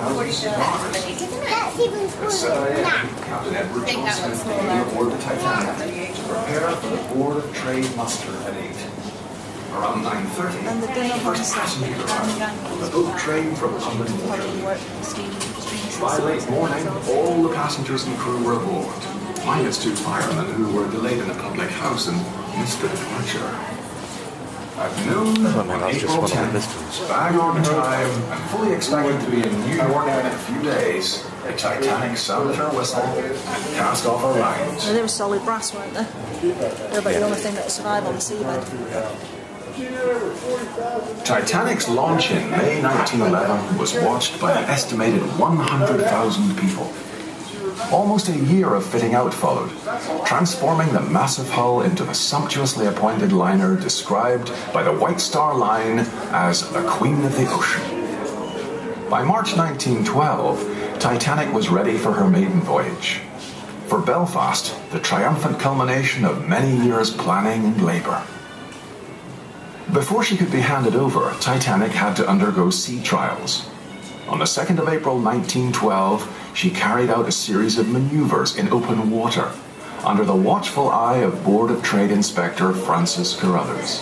That's even cooler than that. Captain Edward Johnsmith came aboard the Titanic to prepare for the Board of Trade muster at 8. Around 9:30, the first passenger arrived on the boat train from London Waterloo. By late morning, all the passengers and crew were aboard, minus 2 firemen who were delayed in a public house and missed the departure. At noon on April 10th, bang on time and fully expected to be in New York in a few days, the Titanic sounded her whistle and cast off her lines. They were solid brass, weren't they? They were about the only thing that would survive on the seabed. Titanic's launch in May 1911 was watched by an estimated 100,000 people. Almost a year of fitting out followed, transforming the massive hull into the sumptuously appointed liner described by the White Star Line as the Queen of the Ocean. By March 1912, Titanic was ready for her maiden voyage. For Belfast, the triumphant culmination of many years' planning and labour. Before she could be handed over, Titanic had to undergo sea trials. On the 2nd of April 1912, she carried out a series of manoeuvres in open water under the watchful eye of Board of Trade Inspector Francis Carruthers.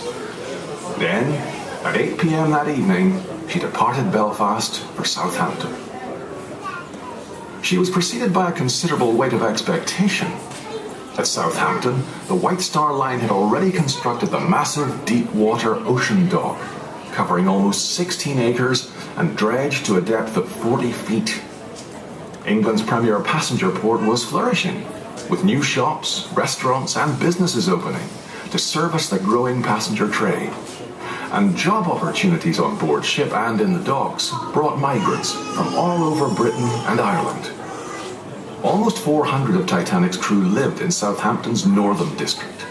Then, at 8 p.m. that evening, she departed Belfast for Southampton. She was preceded by a considerable weight of expectation. At Southampton, the White Star Line had already constructed the massive deep-water ocean dock, covering almost 16 acres and dredged to a depth of 40 feet. England's premier passenger port was flourishing, with new shops, restaurants and businesses opening to service the growing passenger trade. And job opportunities on board ship and in the docks brought migrants from all over Britain and Ireland. Almost 400 of Titanic's crew lived in Southampton's northern district.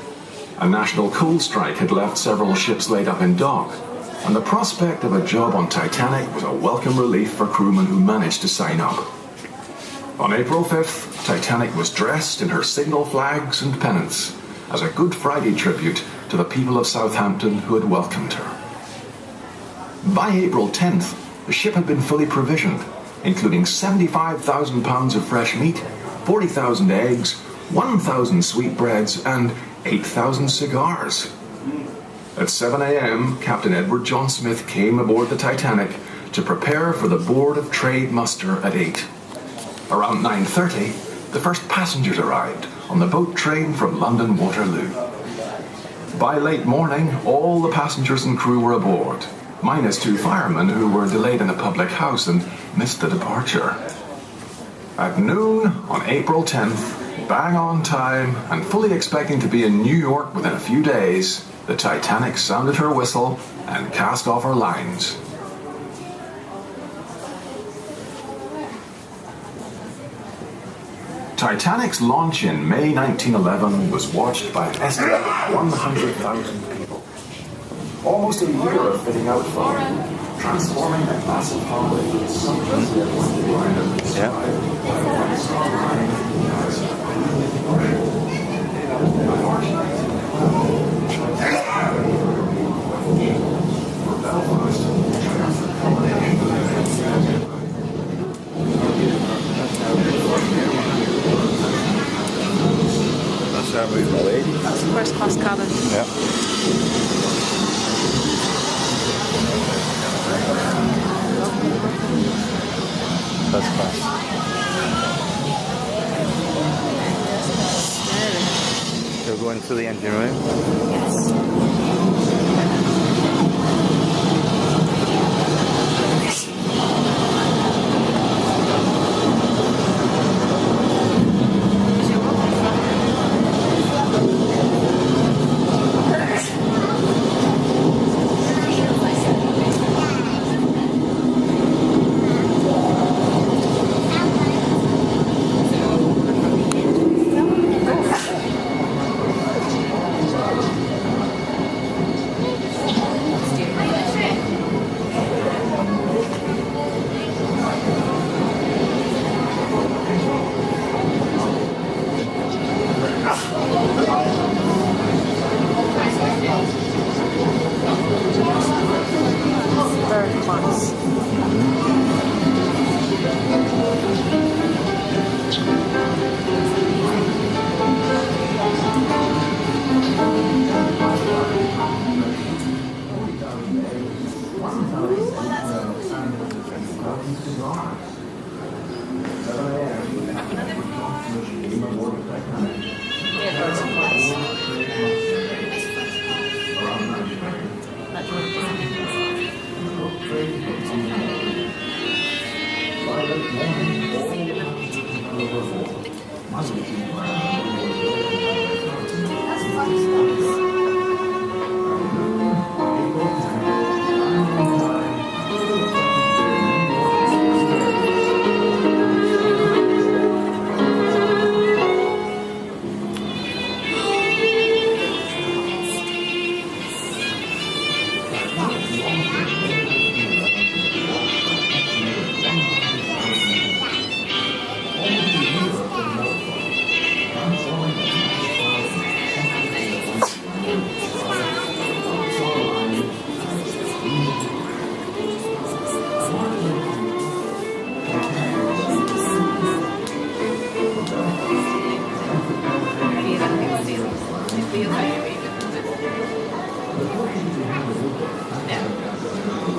A national coal strike had left several ships laid up in dock, and the prospect of a job on Titanic was a welcome relief for crewmen who managed to sign up. On April 5th, Titanic was dressed in her signal flags and pennants as a Good Friday tribute to the people of Southampton who had welcomed her. By April 10th, the ship had been fully provisioned, including 75,000 pounds of fresh meat, 40,000 eggs, 1,000 sweetbreads, and 8,000 cigars. At 7 a.m., Captain Edward Johnsmith came aboard the Titanic to prepare for the Board of Trade muster at 8. Around 9:30, the first passengers arrived on the boat train from London Waterloo. By late morning, all the passengers and crew were aboard, minus 2 firemen who were delayed in a public house and missed the departure. At noon on April 10th, bang on time and fully expecting to be in New York within a few days, the Titanic sounded her whistle and cast off her lines. Titanic's launch in May 1911 was watched by an estimated 100,000 people. Almost a year of fitting out followed, transforming that massive hull into a sumptuously appointed liner described by the White Star Line as a Queen of the Ocean. By March 1912, for Belfast, the triumphant culmination of the That's the first class cabin. Yeah. First class. So we're going to the engine room? Yes.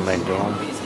Main dome.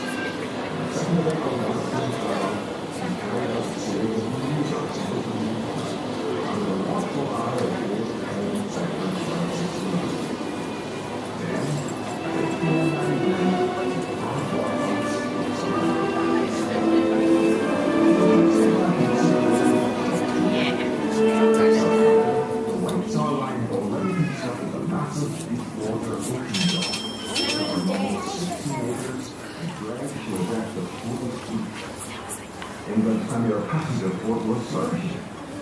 England's premier passenger port was flourished,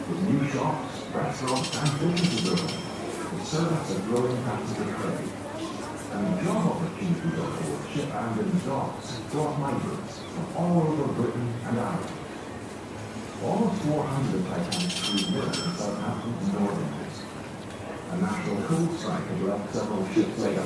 with new shops, restaurants and businesses open, which served as a growing passenger trade. And job opportunities on board ship and in docks brought migrants from all over Britain and Ireland. Almost 400 Titanic crews lived in Southampton's northern coast. A national cold strike had left several ships later.